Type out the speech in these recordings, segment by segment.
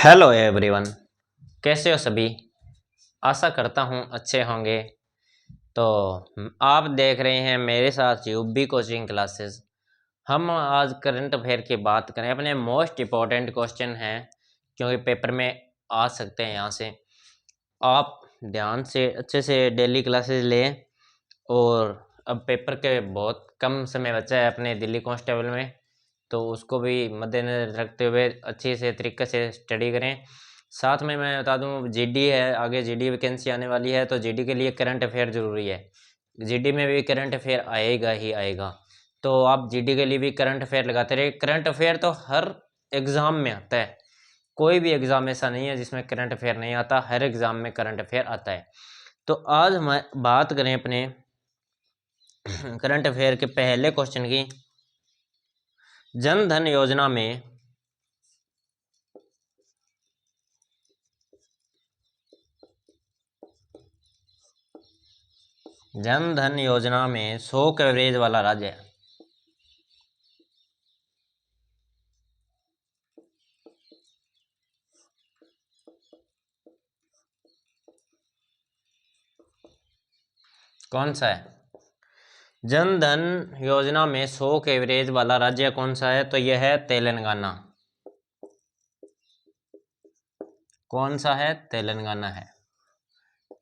Hello everyone. कैसे हो सभी? आशा करता हूँ अच्छे होंगे। तो आप देख रहे हैं मेरे साथ यूबी कोचिंग क्लासेस। हम आज करंट अफेयर की बात करें। अपने मोस्ट इम्पोर्टेंट क्वेश्चन हैं क्योंकि पेपर में आ सकते हैं। यहाँ से आप ध्यान से अच्छे से डेली क्लासेस लें। और अब पेपर के बहुत कम समय बचा है अपने दिल्ली कांस्टेबल में, तो उसको भी मद्देनजर रखते हुए अच्छी से तरीके से स्टडी करें। साथ में मैं बता दूं, जीडी है, आगे जीडी वैकेंसी आने वाली है, तो जीडी के लिए करंट अफेयर ज़रूरी है। जीडी में भी करंट अफेयर आएगा ही आएगा, तो आप जीडी के लिए भी करंट अफेयर लगाते रहे। करंट अफेयर तो हर एग्ज़ाम में आता है, कोई भी एग्ज़ाम ऐसा नहीं है जिसमें करंट अफेयर नहीं आता, हर एग्ज़ाम में करंट अफेयर आता है। तो आज हम बात करें अपने करंट अफेयर के पहले क्वेश्चन की। जन धन योजना में जन धन योजना में 100 कवरेज वाला राज्य है। कौन सा है? जन धन योजना में 100 कवरेज वाला राज्य कौन सा है? तो यह है तेलंगाना। कौन सा है? तेलंगाना है।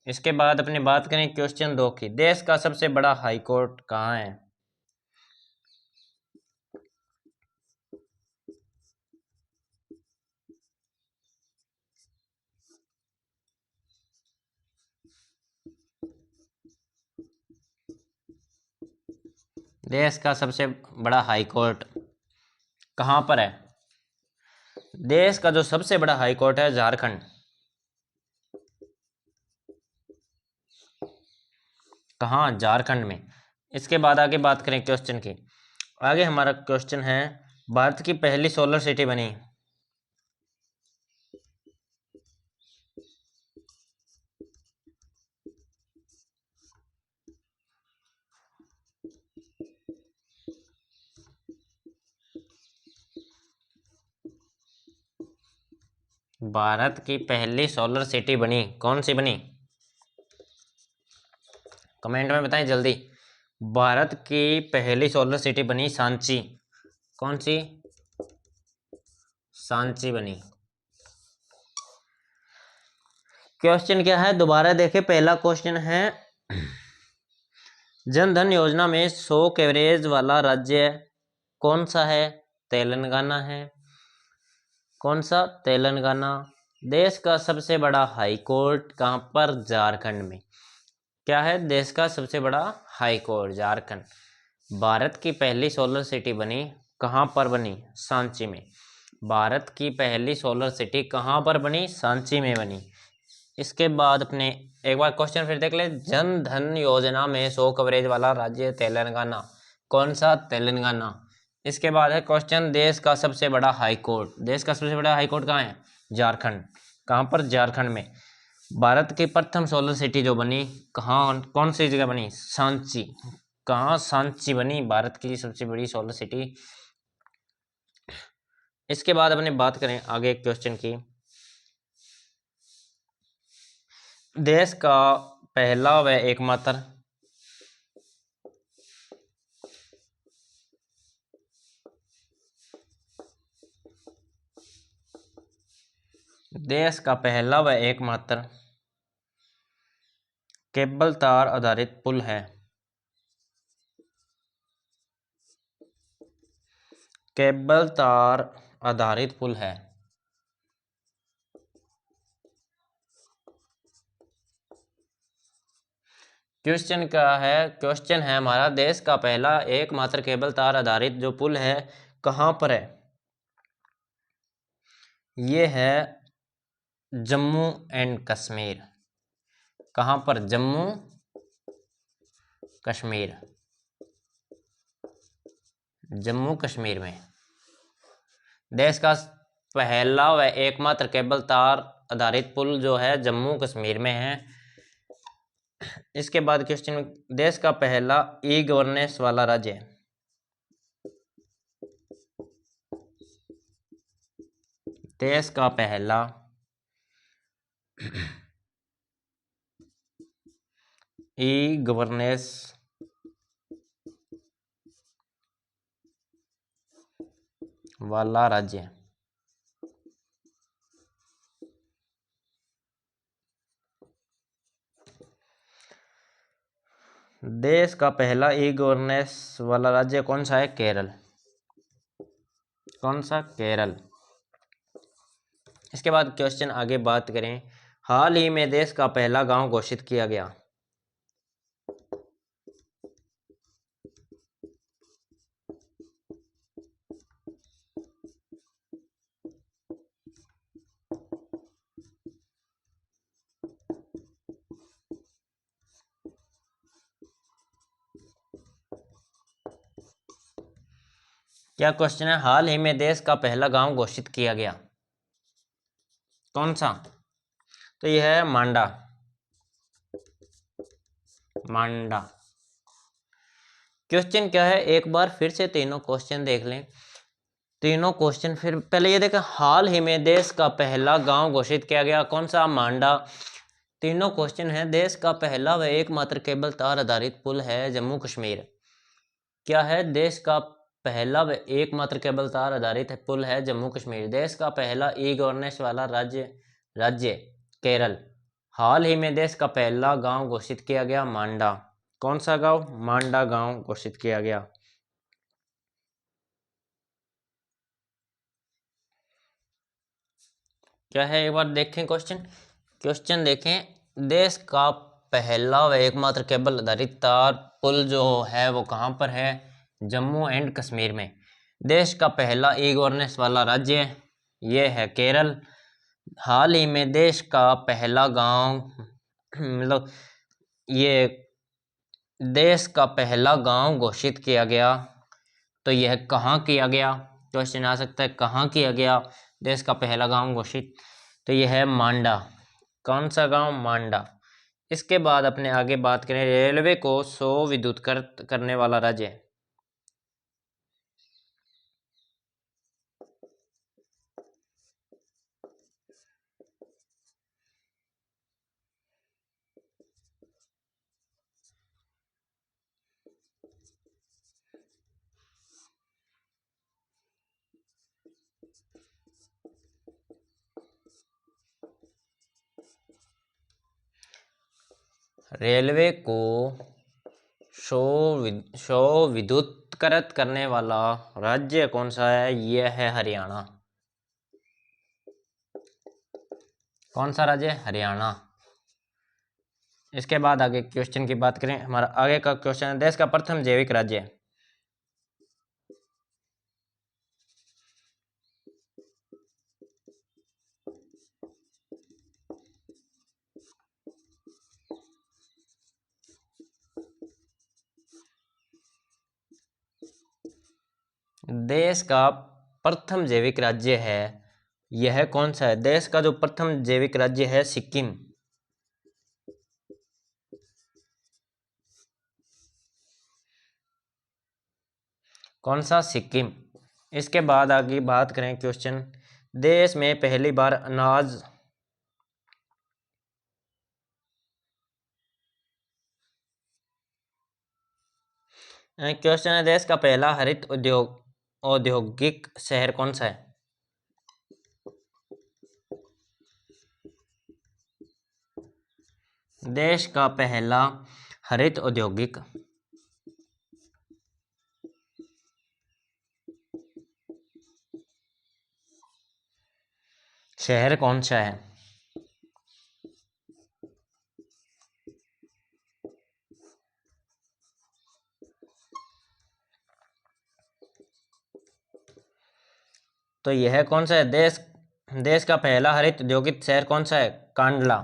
इसके बाद अपनी बात करें क्वेश्चन 2 की। देश का सबसे बड़ा हाई कोर्ट कहाँ है? देश का सबसे बड़ा हाई कोर्ट कहाँ पर है? देश का जो सबसे बड़ा हाई कोर्ट है झारखंड। कहाँ? झारखंड में। इसके बाद आगे बात करें क्वेश्चन की। आगे हमारा क्वेश्चन है, भारत की पहली सोलर सिटी बनी। भारत की पहली सोलर सिटी बनी, कौन सी बनी? कमेंट में बताएं जल्दी। भारत की पहली सोलर सिटी बनी सांची। कौन सी? सांची बनी। क्वेश्चन क्या है दोबारा देखें। पहला क्वेश्चन है, जन धन योजना में 100 कवरेज वाला राज्य कौन सा है? तेलंगाना है। कौन सा? तेलंगाना। देश का सबसे बड़ा हाई कोर्ट कहाँ पर? झारखंड में। क्या है? देश का सबसे बड़ा हाई कोर्ट झारखंड। भारत की पहली सोलर सिटी बनी कहाँ पर? बनी सांची में। भारत की पहली सोलर सिटी कहाँ पर बनी? सांची में बनी। इसके बाद अपने एक बार क्वेश्चन फिर देख ले। जन धन योजना में 100 कवरेज वाला राज्य तेलंगाना। कौन सा? तेलंगाना। इसके बाद है क्वेश्चन, देश का सबसे बड़ा हाई कोर्ट। देश का सबसे बड़ा हाई कोर्ट कहाँ है? झारखंड। कहाँ पर? झारखंड में। भारत की प्रथम सोलर सिटी जो बनी कहाँ, कौन सी जगह बनी? सांची। कहाँ? सांची बनी भारत की सबसे बड़ी सोलर सिटी। इसके बाद अपने बात करें आगे क्वेश्चन की। देश का पहला व एकमात्र देश का पहला व एकमात्र केबल तार आधारित पुल है। केबल तार आधारित पुल है। क्वेश्चन क्या है? क्वेश्चन है हमारा, देश का पहला एकमात्र केबल तार आधारित जो पुल है कहाँ पर है? ये है जम्मू एंड कश्मीर। कहाँ पर? जम्मू कश्मीर। जम्मू कश्मीर में देश का पहला व एकमात्र केबल तार आधारित पुल जो है जम्मू कश्मीर में है। इसके बाद क्वेश्चन, देश का पहला ई गवर्नेंस वाला राज्य देश का पहला ई गवर्नेंस वाला राज्य। देश का पहला ई गवर्नेंस वाला राज्य कौन सा है? केरल। कौन सा? केरल। इसके बाद क्वेश्चन आगे बात करें, हाल ही में देश का पहला गांव घोषित किया गया। क्या क्वेश्चन है? हाल ही में देश का पहला गांव घोषित किया गया, कौन सा? तो यह है मांडा। मांडा। क्वेश्चन क्या है, एक बार फिर से तीनों क्वेश्चन देख लें। तीनों क्वेश्चन फिर पहले ये देखें, हाल ही में देश का पहला गांव घोषित किया गया, कौन सा? मांडा। तीनों क्वेश्चन है, देश का पहला व एकमात्र केबल तार आधारित पुल है जम्मू कश्मीर। क्या है? देश का पहला व एकमात्र केबल तार आधारित पुल है जम्मू कश्मीर। देश का पहला ई गवर्नेंस वाला राज्य केरल। हाल ही में देश का पहला गांव घोषित किया गया, मांडा। कौन सा गांव? मांडा गांव घोषित किया गया। क्या है, एक बार देखें क्वेश्चन। क्वेश्चन देखें, देश का पहला व एकमात्र केबल आधारित तार पुल जो है वो कहाँ पर है? जम्मू एंड कश्मीर में। देश का पहला ई गवर्नेंस वाला राज्य ये है केरल। हाल ही में देश का पहला गांव मतलब ये देश का पहला गांव घोषित किया गया, तो यह कहाँ किया गया? क्वेश्चन आ सकता है, कहाँ किया गया देश का पहला गांव घोषित? तो यह है मांडा। कौन सा गांव? मांडा। इसके बाद अपने आगे बात करें, रेलवे को सौ विद्युतीकृत करने वाला राज्य। रेलवे को सौ विद्युतीकृत करने वाला राज्य कौन सा है? यह है हरियाणा। कौन सा राज्य? हरियाणा। इसके बाद आगे क्वेश्चन की बात करें, हमारा आगे का क्वेश्चन है, देश का प्रथम जैविक राज्य। देश का प्रथम जैविक राज्य है, यह कौन सा है? देश का जो प्रथम जैविक राज्य है सिक्किम। कौन सा? सिक्किम। इसके बाद आगे बात करें क्वेश्चन, देश में पहली बार अनाज क्वेश्चन है, देश का पहला हरित औद्योगिक शहर कौन सा है? देश का पहला हरित औद्योगिक शहर कौन सा है? तो यह कौन सा है? देश का पहला हरित औद्योगिक शहर कौन सा है? कांडला।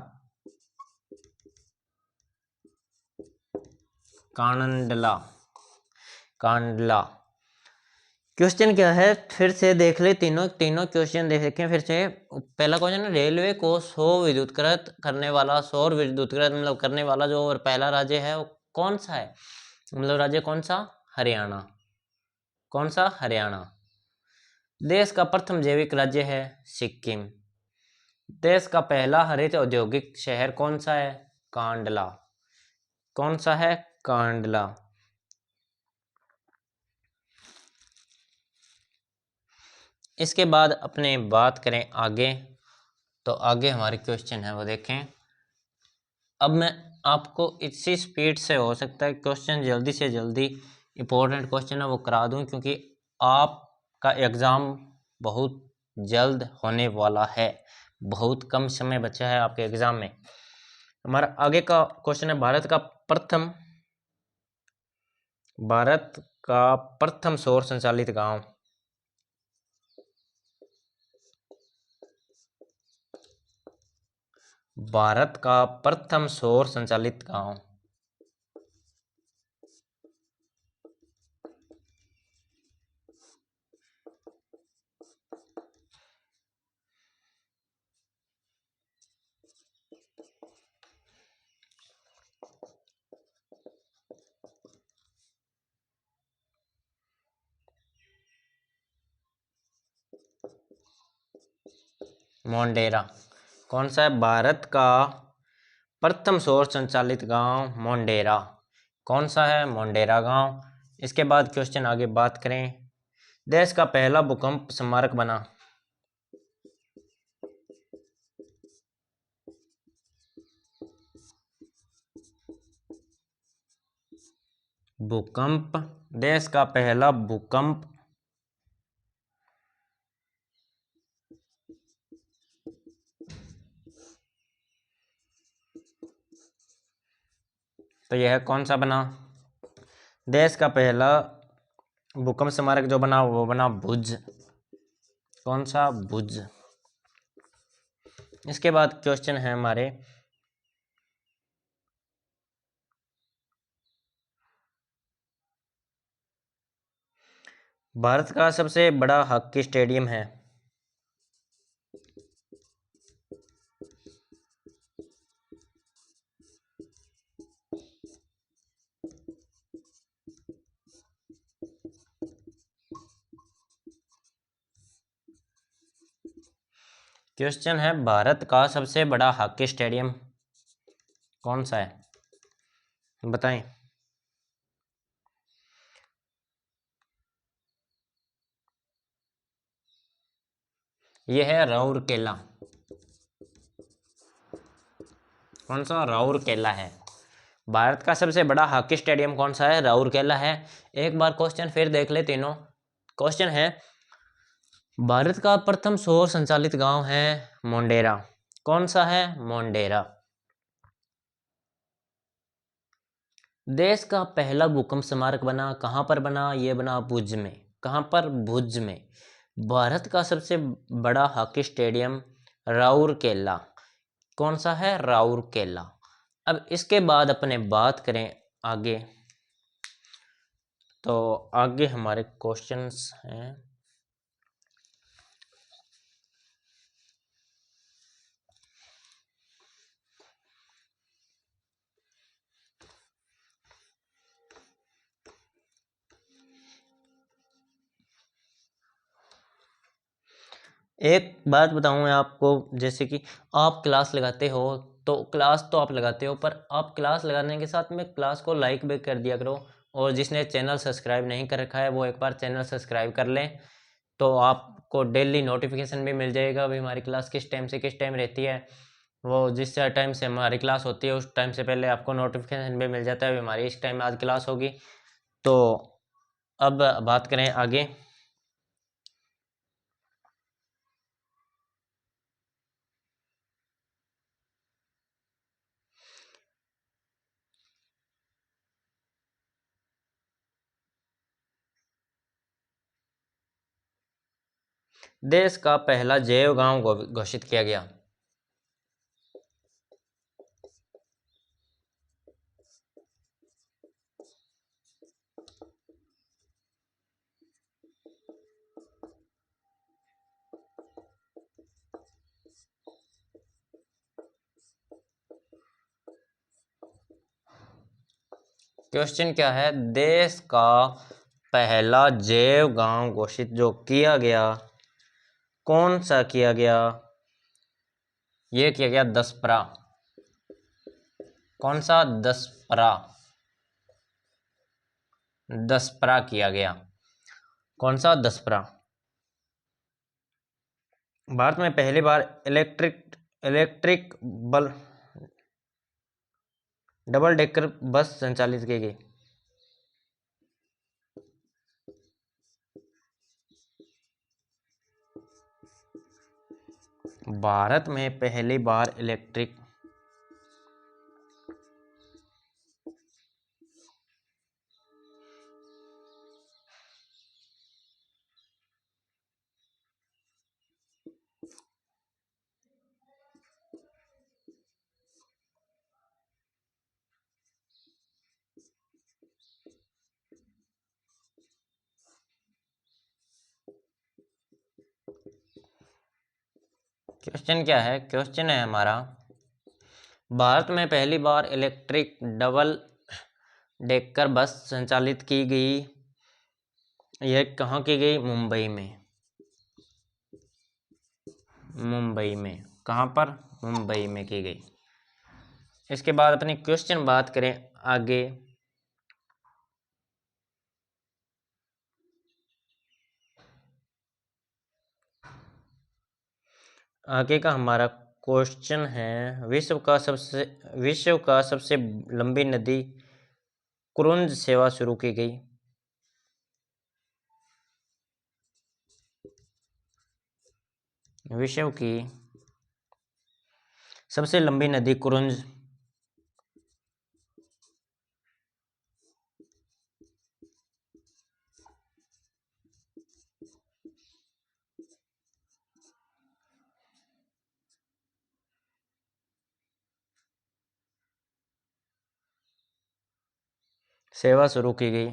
कांडला। कांडला। क्वेश्चन क्या है, फिर से देख ले, तीनों क्वेश्चन देखें फिर से। पहला क्वेश्चन है, रेलवे को सौर विद्युतीकृत करने वाला, सौर विद्युतीकृत मतलब करने वाला जो पहला राज्य है वो कौन सा है? मतलब राज्य कौन सा? हरियाणा। कौन सा? हरियाणा। देश का प्रथम जैविक राज्य है सिक्किम। देश का पहला हरित औद्योगिक शहर कौन सा है? कांडला। कौन सा है? कांडला। इसके बाद अपने बात करें आगे, तो आगे हमारे क्वेश्चन है वो देखें। अब मैं आपको इसी स्पीड से हो सकता है क्वेश्चन जल्दी से जल्दी इम्पोर्टेंट क्वेश्चन है वो करा दूं, क्योंकि आपका एग्ज़ाम बहुत जल्द होने वाला है, बहुत कम समय बचा है आपके एग्ज़ाम में। हमारा आगे का क्वेश्चन है भारत का प्रथम सौर संचालित गांव। भारत का प्रथम सौर संचालित गांव। मोंडेरा। कौन सा है? भारत का प्रथम सौर संचालित गांव मोंडेरा। कौन सा है? मोंडेरा गांव। इसके बाद क्वेश्चन आगे बात करें। देश का पहला भूकंप स्मारक बना। भूकंप, देश का पहला भूकंप तो यह कौन सा बना? देश का पहला भूकंप स्मारक जो बना वो बना भुज। कौन सा? भुज। इसके बाद क्वेश्चन है हमारे, भारत का सबसे बड़ा हॉकी स्टेडियम है। क्वेश्चन है भारत का सबसे बड़ा हॉकी स्टेडियम कौन सा है? बताएं। यह है राउरकेला। कौन सा? राउरकेला है। भारत का सबसे बड़ा हॉकी स्टेडियम कौन सा है? राउरकेला है। एक बार क्वेश्चन फिर देख ले तीनों। क्वेश्चन है भारत का प्रथम सौर संचालित गांव है मोंडेरा। कौन सा है? मोंडेरा। देश का पहला भूकंप स्मारक बना, कहां पर बना? ये बना भुज में। कहां पर? भुज में। भारत का सबसे बड़ा हॉकी स्टेडियम राउरकेला। कौन सा है? राउरकेला। अब इसके बाद अपने बात करें आगे, तो आगे हमारे क्वेश्चंस हैं। एक बात बताऊं मैं आपको, जैसे कि आप क्लास लगाते हो तो क्लास तो आप लगाते हो, पर आप क्लास लगाने के साथ में क्लास को लाइक भी कर दिया करो। और जिसने चैनल सब्सक्राइब नहीं कर रखा है वो एक बार चैनल सब्सक्राइब कर लें, तो आपको डेली नोटिफिकेशन भी मिल जाएगा अभी हमारी क्लास किस टाइम से किस टाइम रहती है। वो जिस टाइम से हमारी क्लास होती है उस टाइम से पहले आपको नोटिफिकेशन भी मिल जाता है अभी हमारी इस टाइम आज क्लास होगी। तो अब बात करें आगे। देश का पहला जैव गांव घोषित किया गया। क्वेश्चन क्या है? देश का पहला जैव गांव घोषित जो किया गया, कौन सा किया गया? ये किया गया दसपरा। कौन सा? दसपरा। दसपरा किया गया। कौन सा? दसपरा। भारत में पहली बार इलेक्ट्रिक डबल डेकर बस संचालित की गई। भारत में पहली बार इलेक्ट्रिक क्वेश्चन क्या है? क्वेश्चन है हमारा, भारत में पहली बार इलेक्ट्रिक डबल डेकर बस संचालित की गई। यह कहाँ की गई? मुंबई में। मुंबई में। कहाँ पर? मुंबई में की गई। इसके बाद अपनी क्वेश्चन बात करें आगे। आगे का हमारा क्वेश्चन है, विश्व का सबसे लंबी नदी क्रुंज सेवा शुरू की गई। विश्व की सबसे लंबी नदी क्रुंज सेवा शुरू की गई।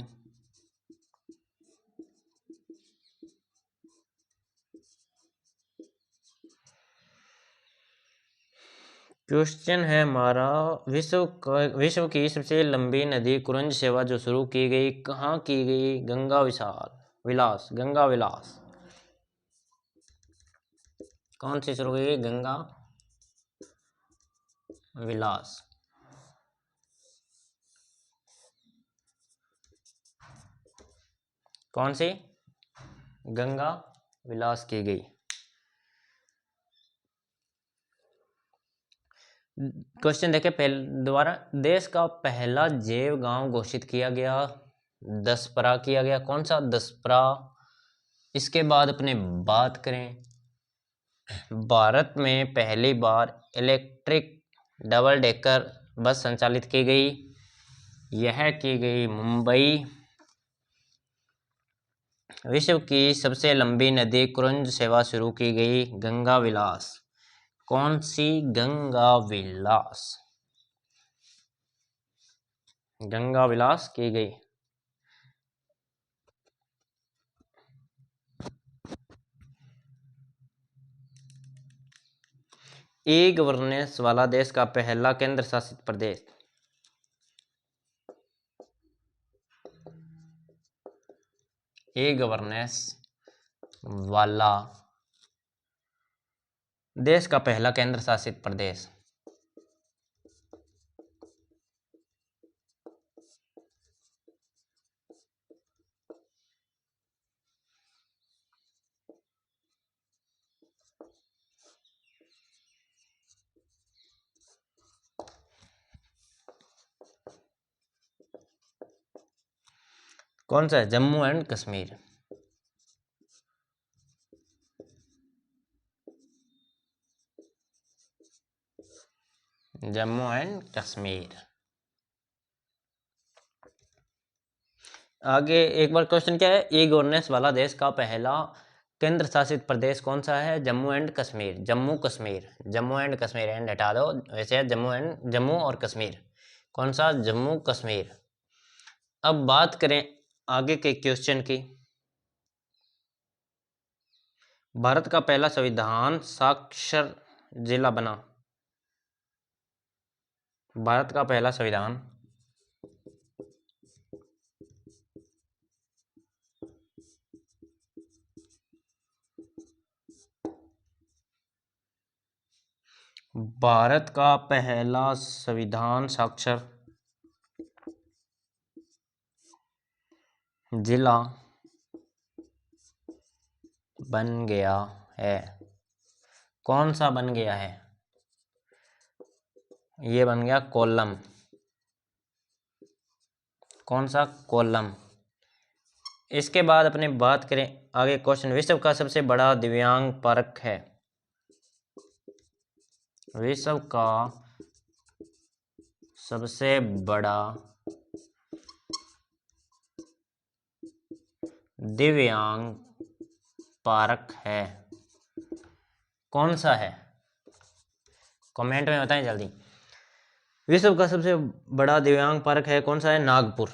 क्वेश्चन है हमारा, विश्व की सबसे लंबी नदी क्रुंज सेवा जो शुरू की गई, कहाँ की गई? गंगा विलास। कौन सी शुरू की गई? गंगा विलास। कौन सी? गंगा विलास की गई। क्वेश्चन देखे पहले दोबारा। देश का पहला जैव गांव घोषित किया गया, दसपरा किया गया। कौन सा? दसपरा। इसके बाद अपने बात करें, भारत में पहली बार इलेक्ट्रिक डबल डेकर बस संचालित की गई। यह की गई मुंबई। विश्व की सबसे लंबी नदी क्रुंज सेवा शुरू की गई, गंगा विलास। कौन सी? गंगा विलास। गंगा विलास की गई। ई गवर्नेंस वाला देश का पहला केंद्र शासित प्रदेश। ई गवर्नेंस वाला देश का पहला केंद्र शासित प्रदेश। कौन सा है? जम्मू एंड कश्मीर। जम्मू एंड कश्मीर। आगे एक बार क्वेश्चन क्या है? ई गवर्नेंस वाला देश का पहला केंद्र शासित प्रदेश कौन सा है? Jammu and Kashmir. Jammu Kashmir. Jammu and Kashmir and हटा दो, वैसे जम्मू और कश्मीर। कौन सा? जम्मू कश्मीर। अब बात करें आगे के क्वेश्चन की। भारत का पहला संविधान साक्षर जिला बना। भारत का पहला संविधान भारत का पहला संविधान साक्षर जिला बन गया है? कौन सा बन गया है? ये बन गया कोल्लम। कौन सा? कोल्लम। इसके बाद अपने बात करें आगे क्वेश्चन, विश्व का सबसे बड़ा दिव्यांग पार्क है? विश्व का सबसे बड़ा दिव्यांग पार्क है? कौन सा है? कमेंट में बताएं जल्दी। विश्व का सबसे बड़ा दिव्यांग पार्क है, कौन सा है? नागपुर।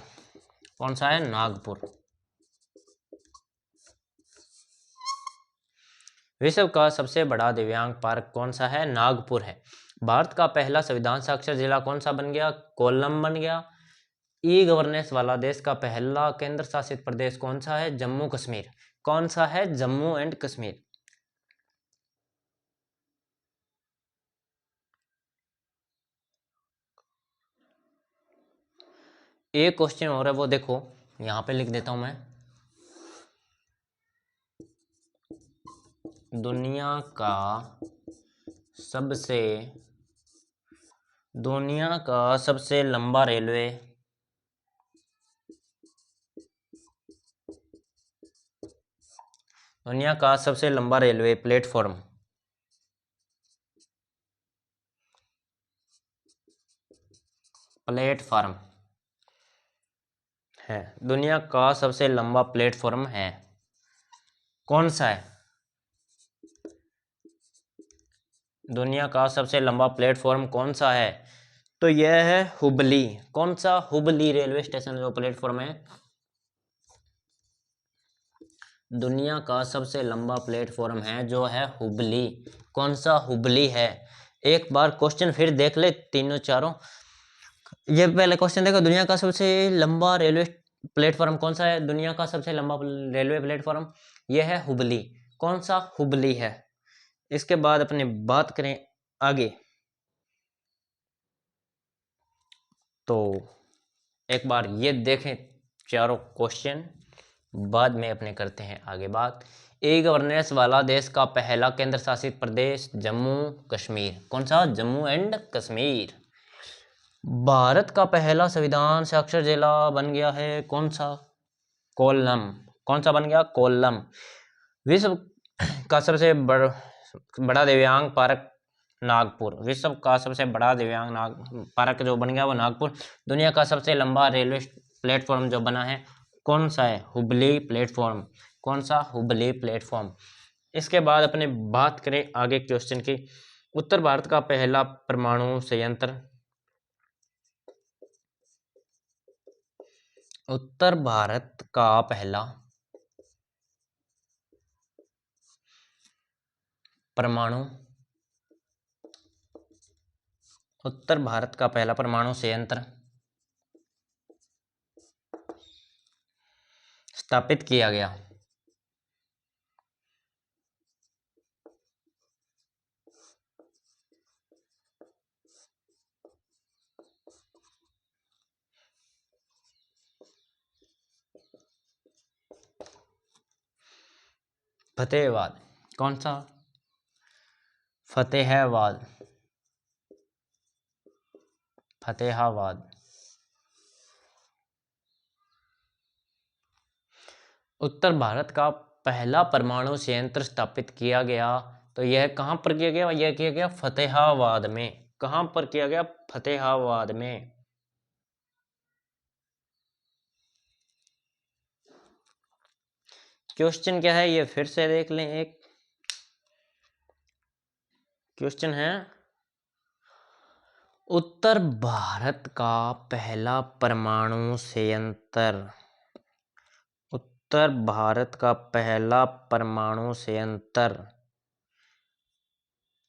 कौन सा है? नागपुर। विश्व का सबसे बड़ा दिव्यांग पार्क कौन सा है? नागपुर है। भारत का पहला संविधान साक्षर जिला कौन सा बन गया? कोल्लम बन गया। ई गवर्नेंस वाला देश का पहला केंद्र शासित प्रदेश कौन सा है? जम्मू कश्मीर। कौन सा है? जम्मू एंड कश्मीर। एक क्वेश्चन और है, वो देखो यहां पे लिख देता हूं मैं। दुनिया का सबसे लंबा रेलवे प्लेटफॉर्म है। दुनिया का सबसे लंबा प्लेटफॉर्म है, कौन सा है? दुनिया का सबसे लंबा प्लेटफॉर्म कौन सा है? तो यह है हुबली। कौन सा? हुबली रेलवे स्टेशन जो प्लेटफॉर्म है। दुनिया का सबसे लंबा प्लेटफॉर्म है जो है हुबली। कौन सा? हुबली है। एक बार क्वेश्चन फिर देख ले तीनों चारों। ये पहले क्वेश्चन देखो, दुनिया का सबसे लंबा रेलवे प्लेटफॉर्म कौन सा है? दुनिया का सबसे लंबा रेलवे प्लेटफॉर्म यह है हुबली। कौन सा? हुबली है। इसके बाद अपने बात करें आगे, तो एक बार ये देखें चारों क्वेश्चन, बाद में अपने करते हैं आगे बात। ई गवर्नेंस वाला देश का पहला केंद्र शासित प्रदेश जम्मू कश्मीर। कौन सा? जम्मू एंड कश्मीर। भारत का पहला संविधान साक्षर जिला बन गया है, कौन सा? कोल्लम। कौन सा बन गया? कोल्लम। विश्व का सबसे बड़ा दिव्यांग पार्क नागपुर। विश्व का सबसे बड़ा दिव्यांग पार्क जो बन गया वो नागपुर। दुनिया का सबसे लंबा रेलवे प्लेटफॉर्म जो बना है, कौन सा है? हुबली प्लेटफॉर्म। कौन सा? हुबली प्लेटफॉर्म। इसके बाद अपने बात करें आगे क्वेश्चन की, उत्तर भारत का पहला परमाणु संयंत्र। उत्तर भारत का पहला परमाणु संयंत्र स्थापित किया गया। फतेहाबाद। कौन सा? फतेहाबाद। उत्तर भारत का पहला परमाणु संयंत्र स्थापित किया गया, तो यह कहां पर किया गया? यह किया गया फतेहाबाद में। कहां पर किया गया? फतेहाबाद में। क्वेश्चन क्या है ये फिर से देख लें। एक क्वेश्चन है, उत्तर भारत का पहला परमाणु संयंत्र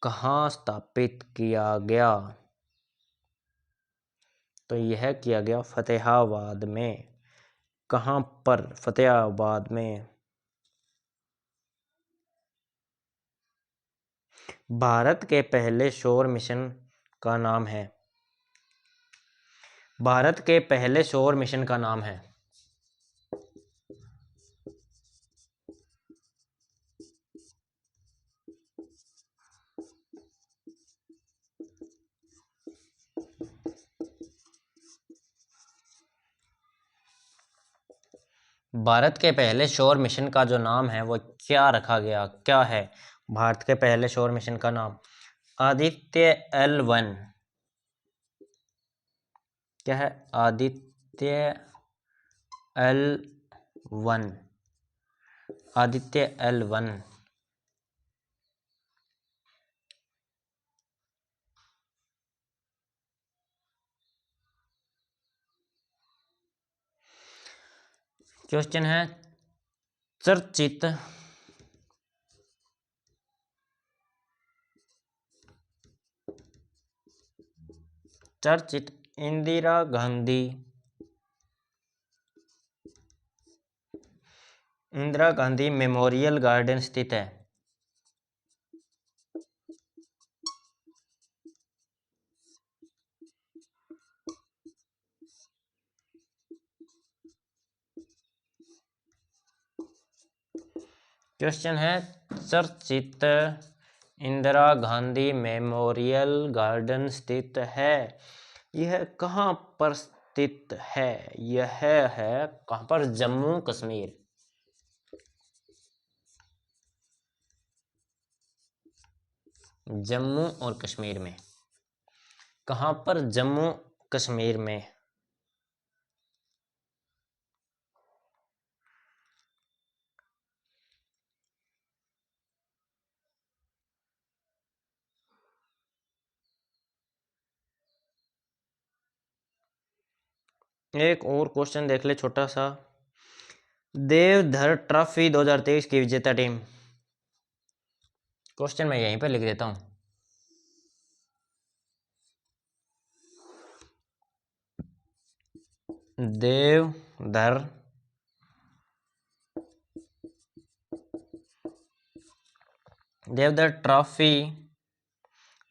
कहाँ स्थापित किया गया? तो यह किया गया फतेहाबाद में। कहां पर? फतेहाबाद में। भारत के पहले सौर मिशन का नाम है। भारत के पहले सौर मिशन का नाम है। भारत के पहले सौर मिशन का जो नाम है वो क्या रखा गया, क्या है भारत के पहले सौर मिशन का नाम? आदित्य L1। क्या है? Aditya L1। Aditya L1। Question है चर्चित इंदिरा गांधी मेमोरियल गार्डन स्थित है। क्वेश्चन है चर्चित इंदिरा गांधी मेमोरियल गार्डन स्थित है। यह कहाँ पर स्थित है? यह है कहाँ पर? जम्मू कश्मीर। जम्मू और कश्मीर में। कहाँ पर? जम्मू कश्मीर में। एक और क्वेश्चन देख ले छोटा सा। देवधर ट्रॉफी 2023 की विजेता टीम। क्वेश्चन मैं यहीं पे लिख देता हूं। देवधर ट्रॉफी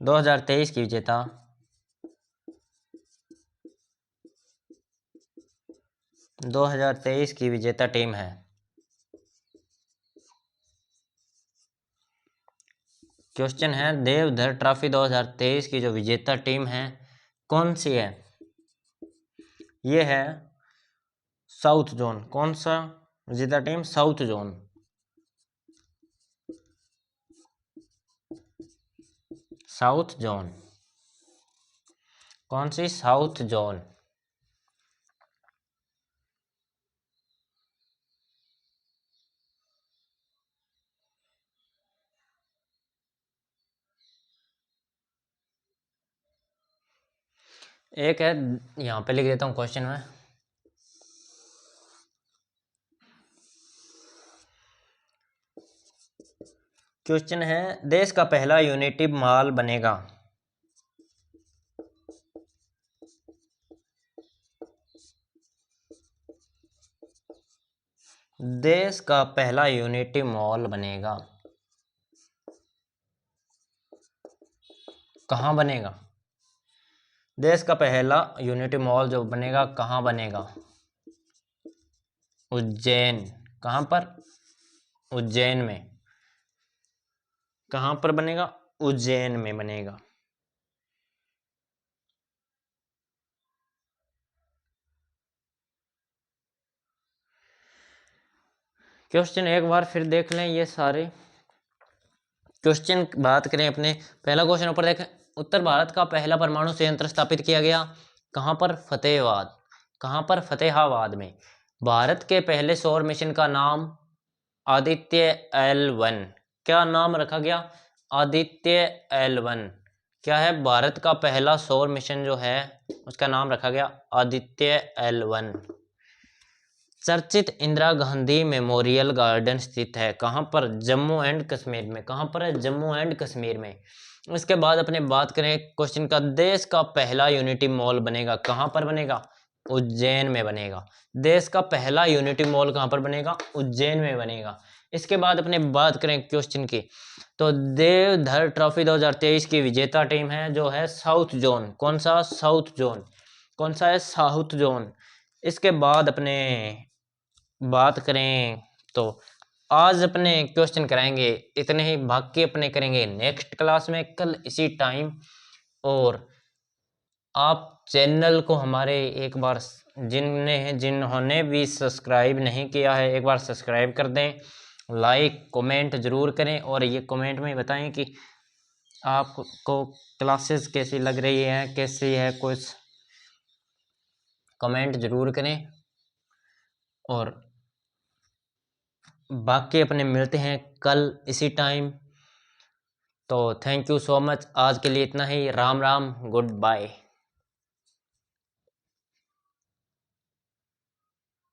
2023 की विजेता 2023 की विजेता टीम है। क्वेश्चन है देवधर ट्रॉफी 2023 की जो विजेता टीम है कौन सी है? ये है साउथ जोन। कौन सा विजेता team? South zone. South zone. कौन सी? South zone. एक है, यहां पे लिख देता हूं क्वेश्चन में। क्वेश्चन है देश का पहला यूनिटी मॉल बनेगा। देश का पहला यूनिटी मॉल बनेगा। कहाँ बनेगा? देश का पहला यूनिटी मॉल जो बनेगा कहाँ बनेगा? उज्जैन। कहाँ पर? उज्जैन में। कहाँ पर बनेगा? उज्जैन में बनेगा। क्वेश्चन एक बार फिर देख लें ये सारे क्वेश्चन। बात करें अपने पहला क्वेश्चन ऊपर देखें। उत्तर भारत का पहला परमाणु संयंत्र स्थापित किया गया कहाँ पर? फतेहाबाद। कहाँ पर? फतेहाबाद में। भारत के पहले सौर मिशन का नाम आदित्य L1। क्या नाम रखा गया? आदित्य L1। क्या है? भारत का पहला सौर मिशन जो है उसका नाम रखा गया आदित्य L1। चर्चित इंदिरा गांधी मेमोरियल गार्डन स्थित है कहाँ पर? जम्मू एंड कश्मीर में। कहाँ पर है? जम्मू एंड कश्मीर में। इसके बाद अपने बात करें क्वेश्चन का, देश का पहला यूनिटी मॉल बनेगा कहाँ पर बनेगा? उज्जैन में बनेगा। देश का पहला यूनिटी मॉल कहाँ पर बनेगा? उज्जैन में बनेगा। इसके बाद अपने बात करें क्वेश्चन की, तो देवधर ट्रॉफी 2023 की विजेता टीम है जो है साउथ जोन। कौन सा? South zone. कौन सा है? South zone. इसके बाद अपने बात करें तो आज अपने क्वेश्चन कराएंगे इतने ही, बाकी अपने करेंगे नेक्स्ट क्लास में कल इसी टाइम। और आप चैनल को हमारे एक बार जिन्होंने भी सब्सक्राइब नहीं किया है एक बार सब्सक्राइब कर दें, लाइक कमेंट ज़रूर करें और ये कमेंट में बताएं कि आपको क्लासेस कैसी लग रही है, कैसी है, कुछ कमेंट ज़रूर करें। और बाकी अपने मिलते हैं कल इसी टाइम। तो थैंक यू सो मच, आज के लिए इतना ही। Ram Ram, good bye.